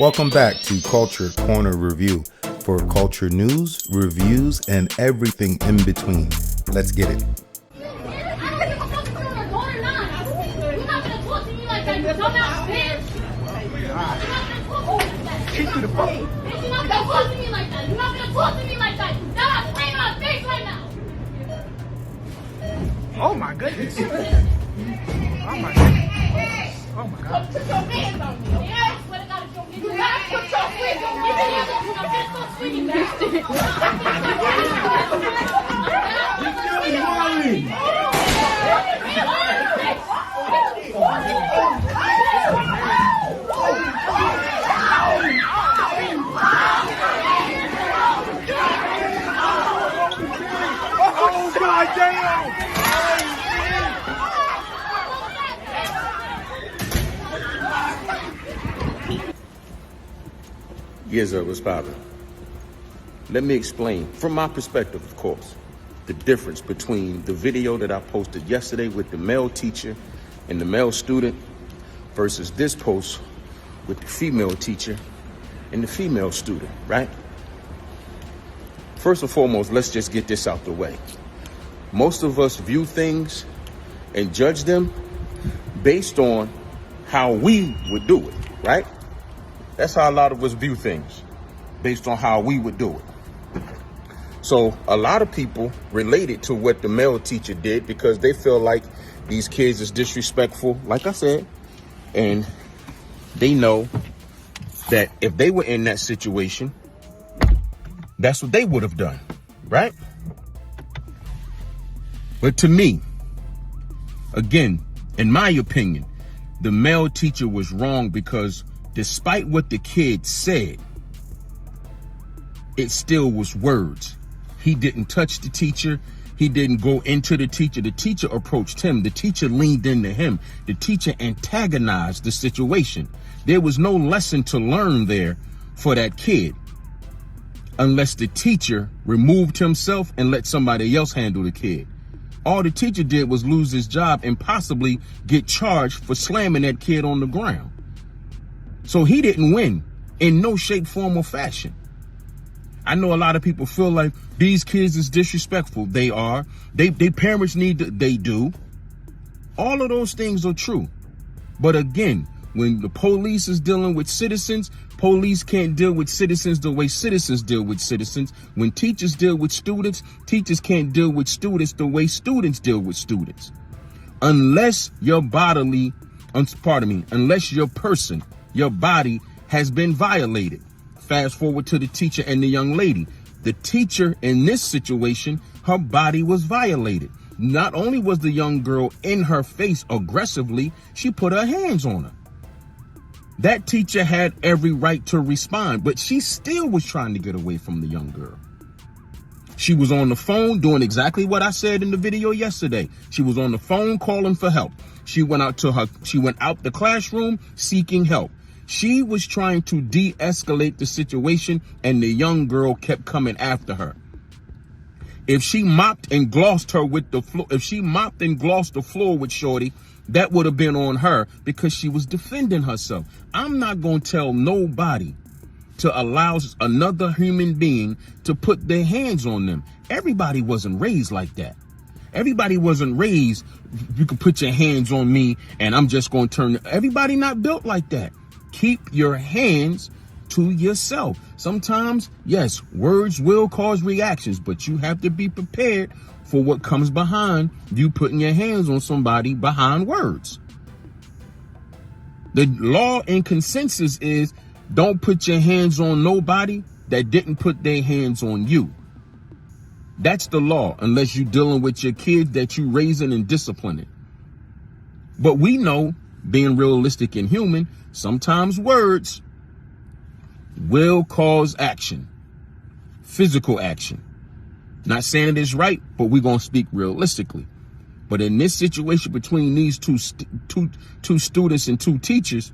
Welcome back to Culture Corner Review for culture news, reviews, and everything in between. Let's get it. Oh my goodness. Oh my goodness. Oh my God. Put your hands on me, okay? I swear to God, if you don't get your hands on me, oh God damn! Yes, sir, what's poppin'? Let me explain, from my perspective, of course, the difference between the video that I posted yesterday with the male teacher and the male student versus this post with the female teacher and the female student, right? First and foremost, let's just get this out the way. Most of us view things and judge them based on how we would do it, right? That's how a lot of us view things, based on how we would do it. So a lot of people related to what the male teacher did because they feel like these kids is disrespectful, like I said, and they know that if they were in that situation, that's what they would have done, right? But to me, again, in my opinion, the male teacher was wrong because despite what the kid said, it still was words. He didn't touch the teacher. He didn't go into the teacher. The teacher approached him. The teacher leaned into him. The teacher antagonized the situation. There was no lesson to learn there for that kid unless the teacher removed himself and let somebody else handle the kid. All the teacher did was lose his job and possibly get charged for slamming that kid on the ground. So he didn't win in no shape, form, or fashion. I know a lot of people feel like these kids is disrespectful. They are. They parents they do. All of those things are true. But again, when the police is dealing with citizens, police can't deal with citizens the way citizens deal with citizens. When teachers deal with students, teachers can't deal with students the way students deal with students. Unless your unless your person, your body has been violated. Fast forward to the teacher and the young lady. The teacher in this situation, her body was violated. Not only was the young girl in her face aggressively, she put her hands on her. That teacher had every right to respond, but she still was trying to get away from the young girl. She was on the phone doing exactly what I said in the video yesterday. She was on the phone calling for help. She went out the classroom seeking help. She was trying to de-escalate the situation, and the young girl kept coming after her. If she mopped and glossed her with the floor, if she mopped and glossed the floor with Shorty, that would have been on her because she was defending herself. I'm not going to tell nobody to allow another human being to put their hands on them. Everybody wasn't raised like that. Everybody wasn't raised, you can put your hands on me and I'm just going to turn. Everybody not built like that. Keep your hands to yourself. Sometimes, yes, words will cause reactions, but you have to be prepared for what comes behind you putting your hands on somebody behind words. The law and consensus is don't put your hands on nobody that didn't put their hands on you. That's the law, unless you're dealing with your kids that you raising and disciplining. But we know, being realistic and human, sometimes words will cause action, physical action. Not saying it is right, but we're going to speak realistically. But in this situation between these two students and two teachers,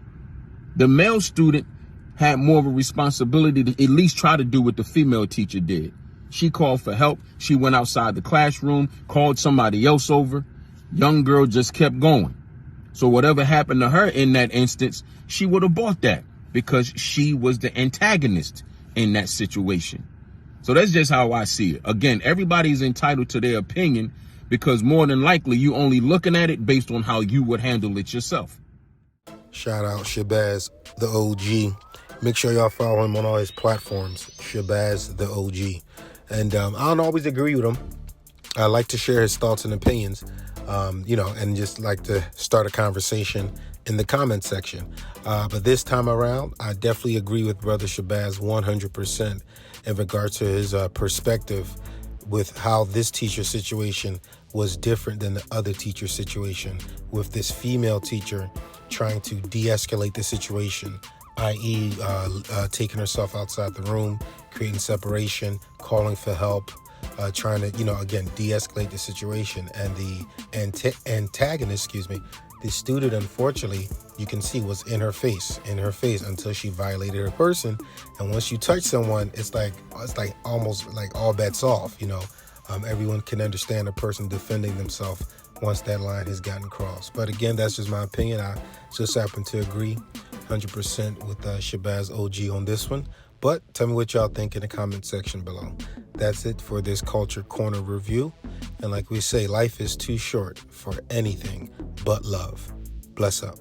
the male student had more of a responsibility to at least try to do what the female teacher did. She called for help. She went outside the classroom, called somebody else over. Young girl just kept going. So whatever happened to her in that instance, she would have bought that because she was the antagonist in that situation. So that's just how I see it. Again, everybody's entitled to their opinion, because more than likely you only looking at it based on how you would handle it yourself. Shout out Shabazz the OG. Make sure y'all follow him on all his platforms, Shabazz the OG. And I don't always agree with him. I like to share his thoughts and opinions, and just like to start a conversation in the comment section. But this time around, I definitely agree with Brother Shabazz 100% in regard to his perspective with how this teacher situation was different than the other teacher situation, with this female teacher trying to de-escalate the situation, i.e. Taking herself outside the room, creating separation, calling for help, trying to, again, de-escalate the situation. And the antagonist, the student, unfortunately, you can see was in her face until she violated her person. And once you touch someone, it's like almost like all bets off, everyone can understand a person defending themselves once that line has gotten crossed. But again, that's just my opinion. I just happen to agree 100% with Shabazz OG on this one. But tell me what y'all think in the comment section below. That's it for this Culture Corner review. And like we say, life is too short for anything but love. Bless up.